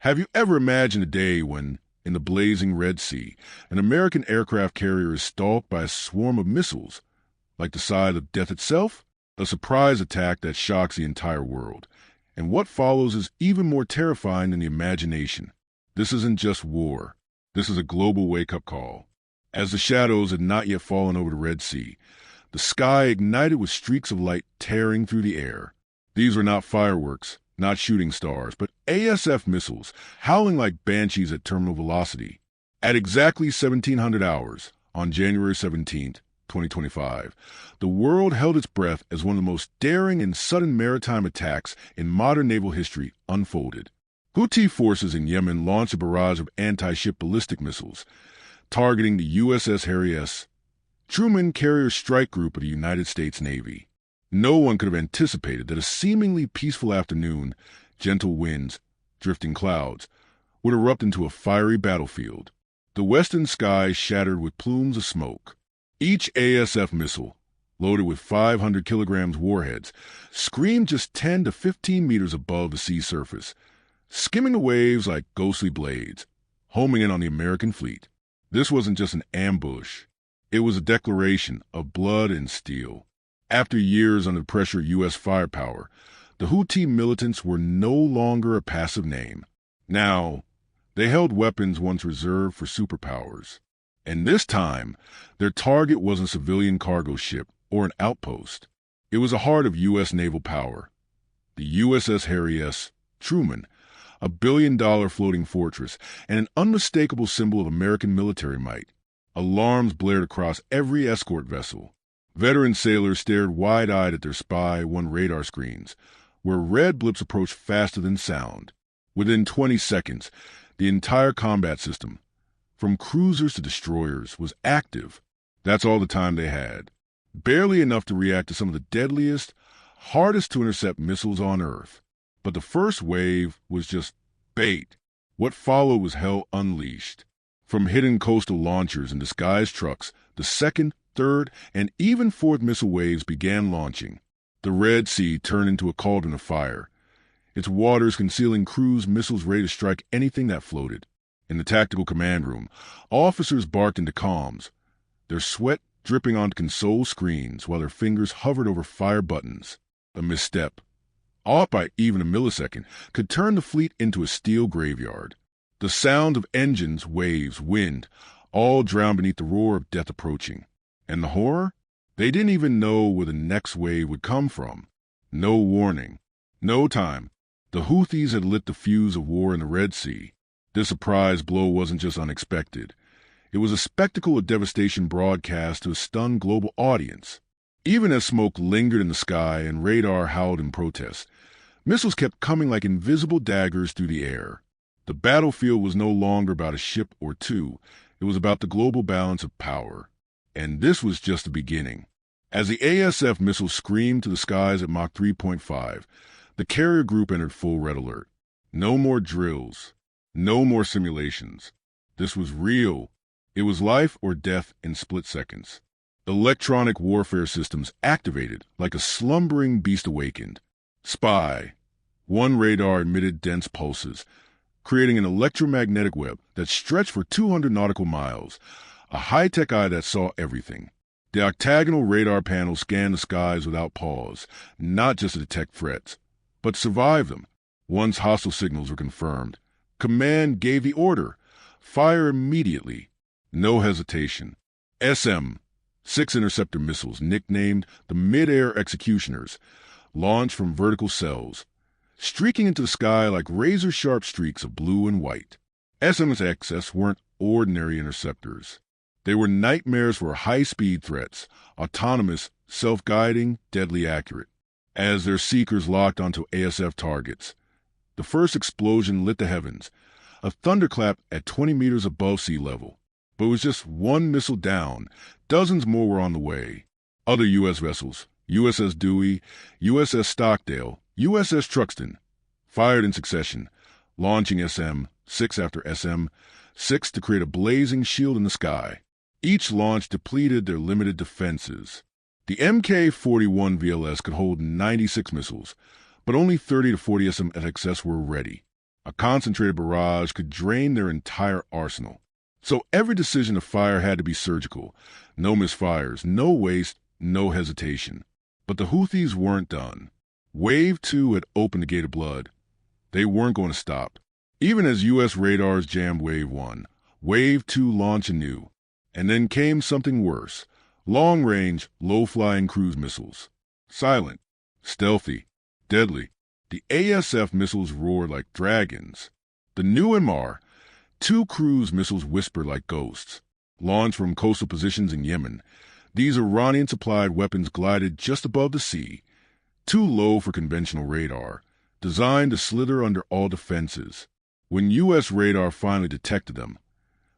Have you ever imagined a day when, in the blazing Red Sea, an American aircraft carrier is stalked by a swarm of missiles, like the side of death itself? A surprise attack that shocks the entire world. And what follows is even more terrifying than the imagination. This isn't just war. This is a global wake-up call. As the shadows had not yet fallen over the Red Sea, the sky ignited with streaks of light tearing through the air. These were not fireworks, not shooting stars, but ASF missiles, howling like banshees at terminal velocity. At exactly 1700 hours, on January 17th, 2025, the world held its breath as one of the most daring and sudden maritime attacks in modern naval history unfolded. Houthi forces in Yemen launched a barrage of anti-ship ballistic missiles, targeting the USS Harry S. Truman Carrier Strike Group of the United States Navy. No one could have anticipated that a seemingly peaceful afternoon, gentle winds, drifting clouds, would erupt into a fiery battlefield. The western sky shattered with plumes of smoke. Each ASF missile, loaded with 500 kilograms warheads, screamed just 10 to 15 meters above the sea surface, skimming the waves like ghostly blades, homing in on the American fleet. This wasn't just an ambush. It was a declaration of blood and steel. After years under the pressure of U.S. firepower, the Houthi militants were no longer a passive name. Now, they held weapons once reserved for superpowers. And this time, their target wasn't a civilian cargo ship or an outpost. It was the heart of U.S. naval power. The USS Harry S. Truman, a billion-dollar floating fortress and an unmistakable symbol of American military might. Alarms blared across every escort vessel. Veteran sailors stared wide-eyed at their Spy 1 radar screens, where red blips approached faster than sound. Within 20 seconds, the entire combat system, from cruisers to destroyers, was active. That's all the time they had. Barely enough to react to some of the deadliest, hardest to intercept missiles on Earth. But the first wave was just bait. What followed was hell unleashed. From hidden coastal launchers and disguised trucks, the second, third, and even fourth missile waves began launching. The Red Sea turned into a cauldron of fire, its waters concealing cruise missiles ready to strike anything that floated. In the tactical command room, officers barked into comms, their sweat dripping onto console screens while their fingers hovered over fire buttons. A misstep, off by even a millisecond, could turn the fleet into a steel graveyard. The sound of engines, waves, wind, all drowned beneath the roar of death approaching. And the horror? They didn't even know where the next wave would come from. No warning. No time. The Houthis had lit the fuse of war in the Red Sea. This surprise blow wasn't just unexpected. It was a spectacle of devastation broadcast to a stunned global audience. Even as smoke lingered in the sky and radar howled in protest, missiles kept coming like invisible daggers through the air. The battlefield was no longer about a ship or two. It was about the global balance of power. And this was just the beginning. As the ASF missiles screamed to the skies at Mach 3.5, the carrier group entered full red alert. No more drills. No more simulations. This was real. It was life or death in split seconds. Electronic warfare systems activated like a slumbering beast awakened. Spy 1 radar emitted dense pulses, creating an electromagnetic web that stretched for 200 nautical miles, a high-tech eye that saw everything. The octagonal radar panel scanned the skies without pause, not just to detect threats, but survive them. Once hostile signals were confirmed, command gave the order. Fire immediately. No hesitation. SM, 6 interceptor missiles nicknamed the Mid-Air Executioners, launched from vertical cells, streaking into the sky like razor-sharp streaks of blue and white. SMXS weren't ordinary interceptors. They were nightmares for high-speed threats, autonomous, self-guiding, deadly accurate. As their seekers locked onto ASF targets, the first explosion lit the heavens, a thunderclap at 20 meters above sea level. But it was just one missile down. Dozens more were on the way. Other U.S. vessels, USS Dewey, USS Stockdale, USS Truxtun, fired in succession, launching SM-6 after SM-6 to create a blazing shield in the sky. Each launch depleted their limited defenses. The Mk-41 VLS could hold 96 missiles, but only 30 to 40 SMXS were ready. A concentrated barrage could drain their entire arsenal. So every decision to fire had to be surgical. No misfires, no waste, no hesitation. But the Houthis weren't done. Wave 2 had opened the gate of blood. They weren't going to stop. Even as U.S. radars jammed Wave 1, Wave 2 launched anew. And then came something worse. Long-range, low-flying cruise missiles. Silent, stealthy, deadly. The ASF missiles roared like dragons. The new MR, 2 cruise missiles whispered like ghosts. Launched from coastal positions in Yemen, these Iranian-supplied weapons glided just above the sea, too low for conventional radar, designed to slither under all defenses. When U.S. radar finally detected them,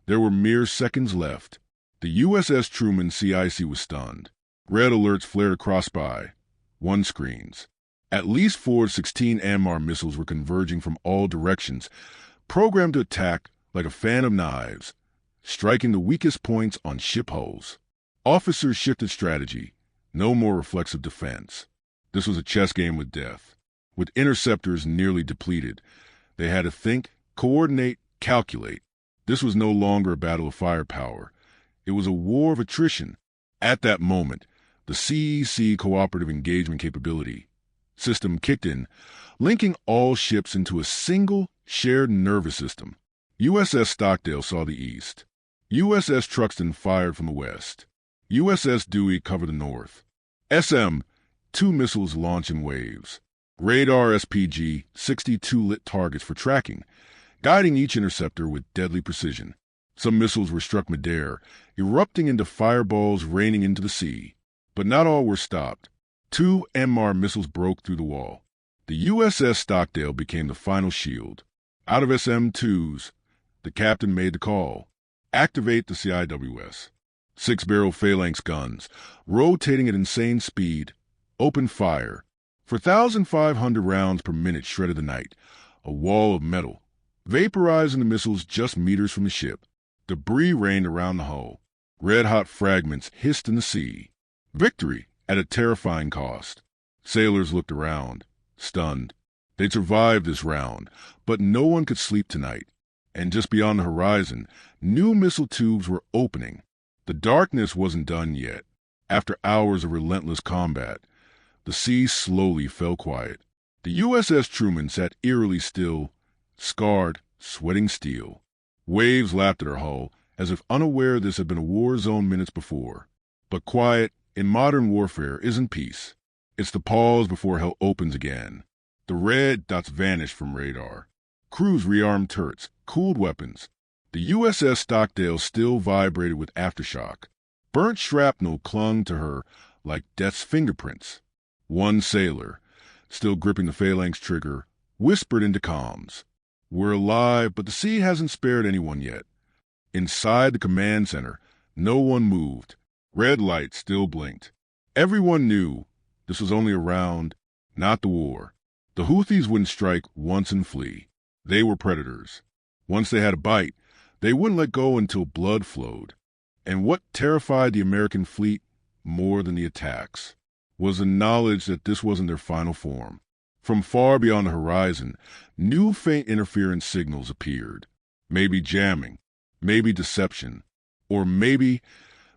there were mere seconds left. The USS Truman CIC was stunned. Red alerts flared across by one screens. At least 4 16 AMR missiles were converging from all directions, programmed to attack like a fan of knives, striking the weakest points on ship hulls. Officers shifted strategy. No more reflexive defense. This was a chess game with death. With interceptors nearly depleted, they had to think, coordinate, calculate. This was no longer a battle of firepower. It was a war of attrition. At that moment, the CEC cooperative engagement capability system kicked in, linking all ships into a single, shared nervous system. USS Stockdale saw the east. USS Truxtun fired from the west. USS Dewey covered the north. SM, 2 missiles launch in waves. Radar SPG, 62 lit targets for tracking, guiding each interceptor with deadly precision. Some missiles were struck midair, erupting into fireballs raining into the sea. But not all were stopped. 2 MR missiles broke through the wall. The USS Stockdale became the final shield. Out of SM-2s, the captain made the call. Activate the CIWS. 6-barrel phalanx guns, rotating at insane speed, opened fire. 4,500 rounds per minute shredded the night. A wall of metal, vaporizing the missiles just meters from the ship. Debris rained around the hull. Red-hot fragments hissed in the sea. Victory at a terrifying cost. Sailors looked around, stunned. They'd survived this round, but no one could sleep tonight. And just beyond the horizon, new missile tubes were opening. The darkness wasn't done yet. After hours of relentless combat, the sea slowly fell quiet. The USS Truman sat eerily still, scarred, sweating steel. Waves lapped at her hull, as if unaware this had been a war zone minutes before. But quiet, in modern warfare, isn't peace. It's the pause before hell opens again. The red dots vanished from radar. Crews rearmed turrets, cooled weapons. The USS Stockdale still vibrated with aftershock. Burnt shrapnel clung to her like death's fingerprints. One sailor, still gripping the phalanx trigger, whispered into comms. We're alive, but the sea hasn't spared anyone yet. Inside the command center, no one moved. Red lights still blinked. Everyone knew this was only a round, not the war. The Houthis wouldn't strike once and flee. They were predators. Once they had a bite, they wouldn't let go until blood flowed. And what terrified the American fleet more than the attacks was the knowledge that this wasn't their final form. From far beyond the horizon, new faint interference signals appeared. Maybe jamming, maybe deception, or maybe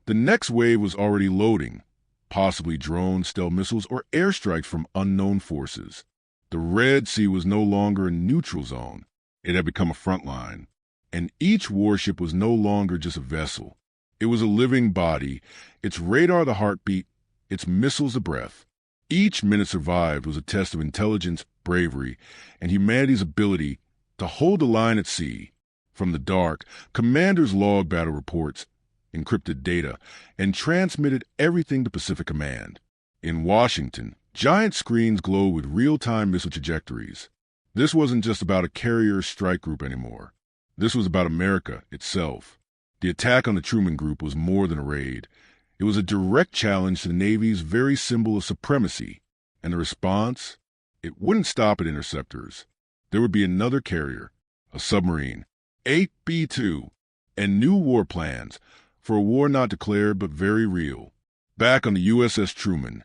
the next wave was already loading, possibly drones, stealth missiles, or airstrikes from unknown forces. The Red Sea was no longer a neutral zone. It had become a front line. And each warship was no longer just a vessel. It was a living body, its radar the heartbeat, its missiles the breath. Each minute survived was a test of intelligence, bravery, and humanity's ability to hold the line at sea. From the dark, commanders logged battle reports, encrypted data, and transmitted everything to Pacific Command. In Washington, giant screens glowed with real-time missile trajectories. This wasn't just about a carrier strike group anymore. This was about America itself. The attack on the Truman Group was more than a raid. It was a direct challenge to the Navy's very symbol of supremacy. And the response? It wouldn't stop at interceptors. There would be another carrier, a submarine, 8B-2, and new war plans for a war not declared but very real. Back on the USS Truman,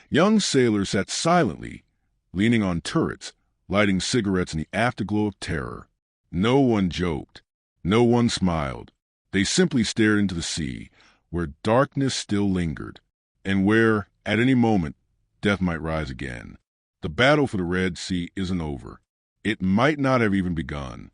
young sailors sat silently, leaning on turrets, lighting cigarettes in the afterglow of terror. No one joked. No one smiled. They simply stared into the sea, where darkness still lingered, and where, at any moment, death might rise again. The battle for the Red Sea isn't over. It might not have even begun.